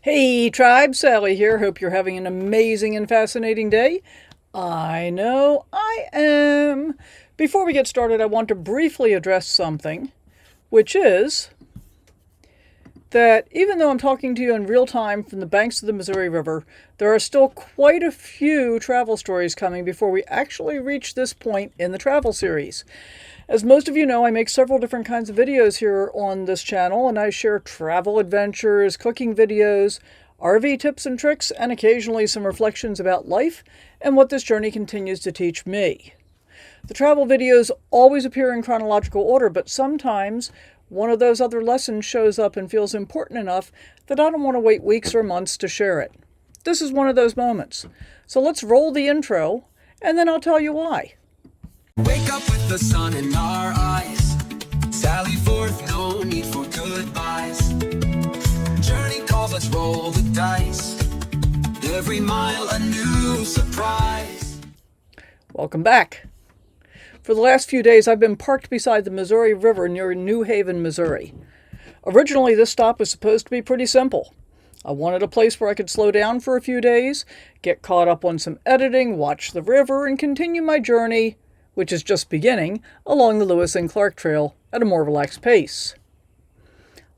Hey tribe, Sally here. Hope you're having an amazing and fascinating day. I know I am. Before we get started, I want to briefly address something, which is that even though I'm talking to you in real time from the banks of the Missouri River, there are still quite a few travel stories coming before we actually reach this point in the travel series. As most of you know, I make several different kinds of videos here on this channel, and I share travel adventures, cooking videos, RV tips and tricks, and occasionally some reflections about life and what this journey continues to teach me. The travel videos always appear in chronological order, but sometimes one of those other lessons shows up and feels important enough that I don't want to wait weeks or months to share it. This is one of those moments. So let's roll the intro, and then I'll tell you why. Wake up with the sun in our eyes. Sally forth, no need for goodbyes. Journey calls, let's roll the dice. Every mile a new surprise. Welcome back. For the last few days, I've been parked beside the Missouri River near New Haven, Missouri. Originally, this stop was supposed to be pretty simple. I wanted a place where I could slow down for a few days, get caught up on some editing, watch the river, and continue my journey, which is just beginning, along the Lewis and Clark Trail at a more relaxed pace.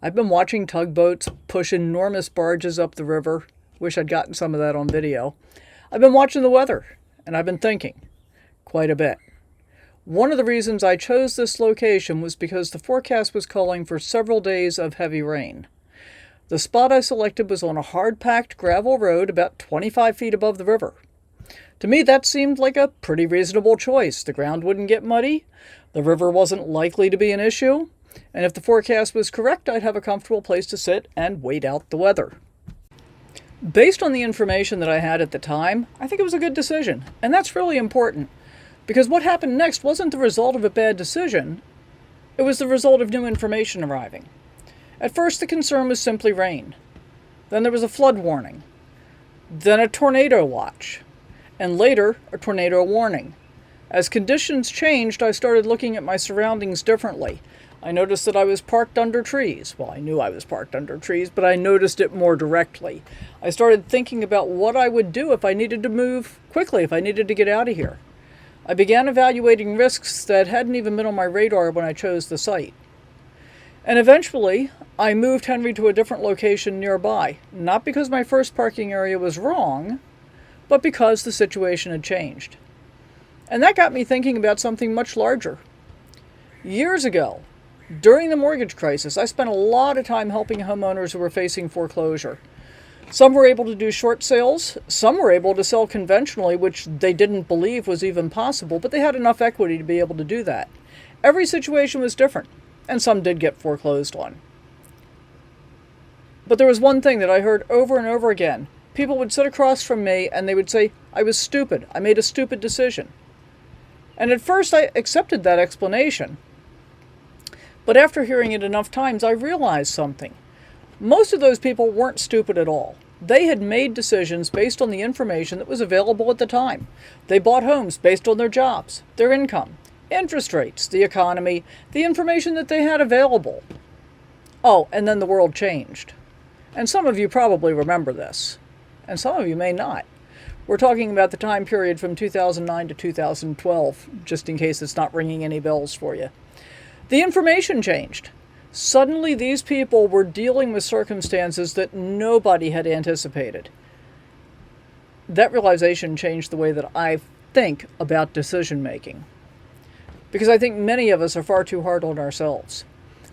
I've been watching tugboats push enormous barges up the river. Wish I'd gotten some of that on video. I've been watching the weather, and I've been thinking quite a bit. One of the reasons I chose this location was because the forecast was calling for several days of heavy rain. The spot I selected was on a hard-packed gravel road about 25 feet above the river. To me, that seemed like a pretty reasonable choice. The ground wouldn't get muddy, the river wasn't likely to be an issue, and if the forecast was correct, I'd have a comfortable place to sit and wait out the weather. Based on the information that I had at the time, I think it was a good decision, and that's really important, because what happened next wasn't the result of a bad decision, it was the result of new information arriving. At first, the concern was simply rain. Then there was a flood warning. Then a tornado watch. And later, a tornado warning. As conditions changed, I started looking at my surroundings differently. I noticed that I was parked under trees. Well, I knew I was parked under trees, but I noticed it more directly. I started thinking about what I would do if I needed to move quickly, if I needed to get out of here. I began evaluating risks that hadn't even been on my radar when I chose the site. And eventually, I moved Henry to a different location nearby, not because my first parking area was wrong, but because the situation had changed. And that got me thinking about something much larger. Years ago, during the mortgage crisis, I spent a lot of time helping homeowners who were facing foreclosure. Some were able to do short sales, some were able to sell conventionally, which they didn't believe was even possible, but they had enough equity to be able to do that. Every situation was different, and some did get foreclosed on. But there was one thing that I heard over and over again. People would sit across from me and they would say, I was stupid. I made a stupid decision. And at first I accepted that explanation. But after hearing it enough times, I realized something. Most of those people weren't stupid at all. They had made decisions based on the information that was available at the time. They bought homes based on their jobs, their income, interest rates, the economy, the information that they had available. Oh, and then the world changed. And some of you probably remember this. And some of you may not. We're talking about the time period from 2009 to 2012, just in case it's not ringing any bells for you. The information changed. Suddenly, these people were dealing with circumstances that nobody had anticipated. That realization changed the way that I think about decision making. Because I think many of us are far too hard on ourselves.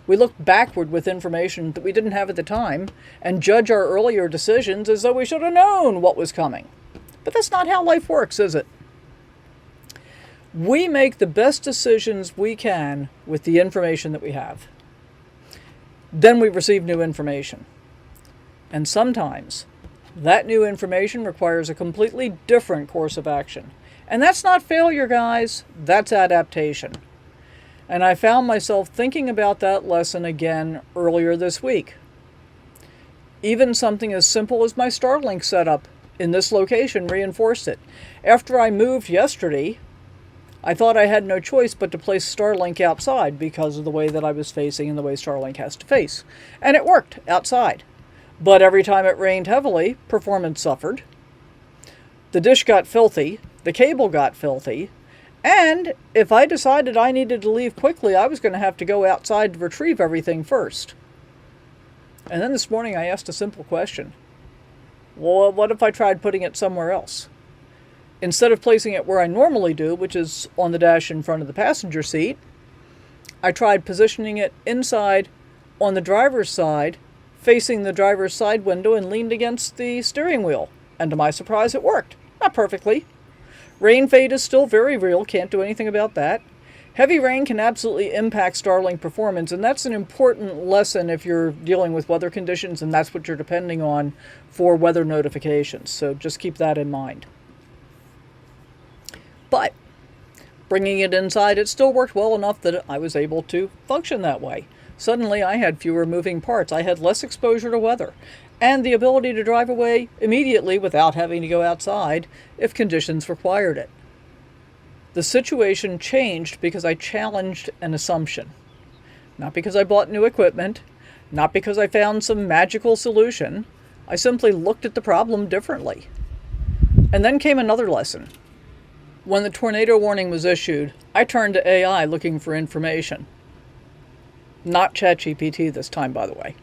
We look backward with information that we didn't have at the time and judge our earlier decisions as though we should have known what was coming. But that's not how life works, is it? We make the best decisions we can with the information that we have. Then we receive new information. And sometimes that new information requires a completely different course of action. And that's not failure, guys. That's adaptation. And I found myself thinking about that lesson again earlier this week. Even something as simple as my Starlink setup in this location reinforced it. After I moved yesterday, I thought I had no choice but to place Starlink outside because of the way that I was facing and the way Starlink has to face. And it worked outside. But every time it rained heavily, performance suffered. The dish got filthy, the cable got filthy, and if I decided I needed to leave quickly, I was going to have to go outside to retrieve everything first. And then this morning I asked a simple question. Well, what if I tried putting it somewhere else? Instead of placing it where I normally do, which is on the dash in front of the passenger seat, I tried positioning it inside on the driver's side, facing the driver's side window, and leaned against the steering wheel. And to my surprise, it worked. Not perfectly. Rain fade is still very real, can't do anything about that. Heavy rain can absolutely impact Starlink performance, and that's an important lesson if you're dealing with weather conditions and that's what you're depending on for weather notifications. So just keep that in mind. But bringing it inside, it still worked well enough that I was able to function that way. Suddenly I had fewer moving parts. I had less exposure to weather and the ability to drive away immediately without having to go outside if conditions required it. The situation changed because I challenged an assumption. Not because I bought new equipment, not because I found some magical solution. I simply looked at the problem differently. And then came another lesson. When the tornado warning was issued, I turned to AI looking for information. Not ChatGPT this time, by the way.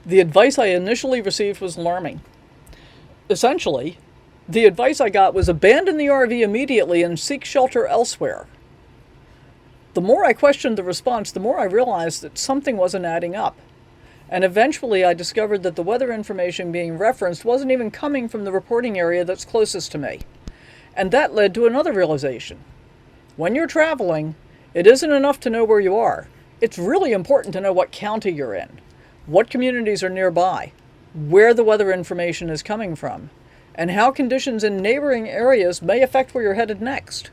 The advice I initially received was alarming. Essentially, the advice I got was abandon the RV immediately and seek shelter elsewhere. The more I questioned the response, the more I realized that something wasn't adding up. And eventually I discovered that the weather information being referenced wasn't even coming from the reporting area that's closest to me. And that led to another realization. When you're traveling, it isn't enough to know where you are. It's really important to know what county you're in, what communities are nearby, where the weather information is coming from, and how conditions in neighboring areas may affect where you're headed next.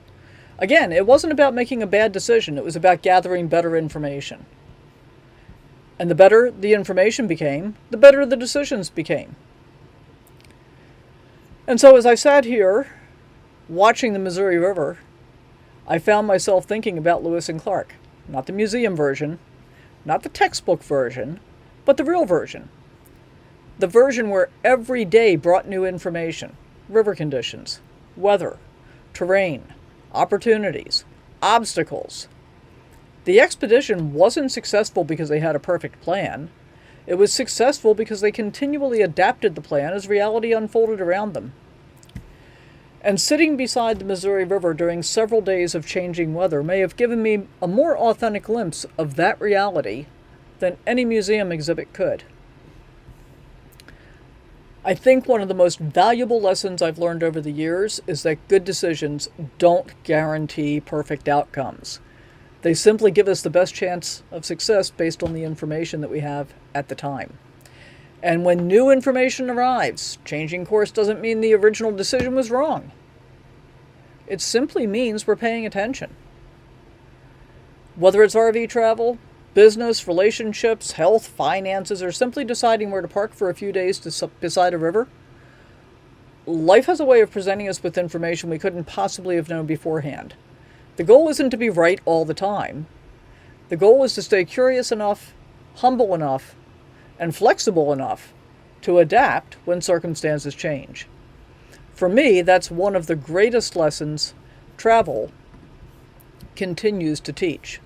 Again, it wasn't about making a bad decision, it was about gathering better information. And the better the information became, the better the decisions became. And so as I sat here, watching the Missouri River, I found myself thinking about Lewis and Clark. Not the museum version, not the textbook version, but the real version. The version where every day brought new information, river conditions, weather, terrain, opportunities, obstacles. The expedition wasn't successful because they had a perfect plan. It was successful because they continually adapted the plan as reality unfolded around them. And sitting beside the Missouri River during several days of changing weather may have given me a more authentic glimpse of that reality than any museum exhibit could. I think one of the most valuable lessons I've learned over the years is that good decisions don't guarantee perfect outcomes. They simply give us the best chance of success based on the information that we have at the time. And when new information arrives, changing course doesn't mean the original decision was wrong. It simply means we're paying attention. Whether it's RV travel, business, relationships, health, finances, or simply deciding where to park for a few days beside a river, life has a way of presenting us with information we couldn't possibly have known beforehand. The goal isn't to be right all the time. The goal is to stay curious enough, humble enough, and flexible enough to adapt when circumstances change. For me, that's one of the greatest lessons travel continues to teach.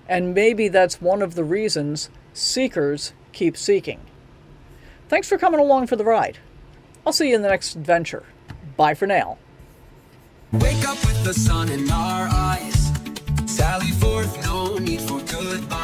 And maybe that's one of the reasons seekers keep seeking. Thanks for coming along for the ride. I'll see you in the next adventure. Bye for now. Wake up with the sun in our eyes. Sally forth, no need for goodbye.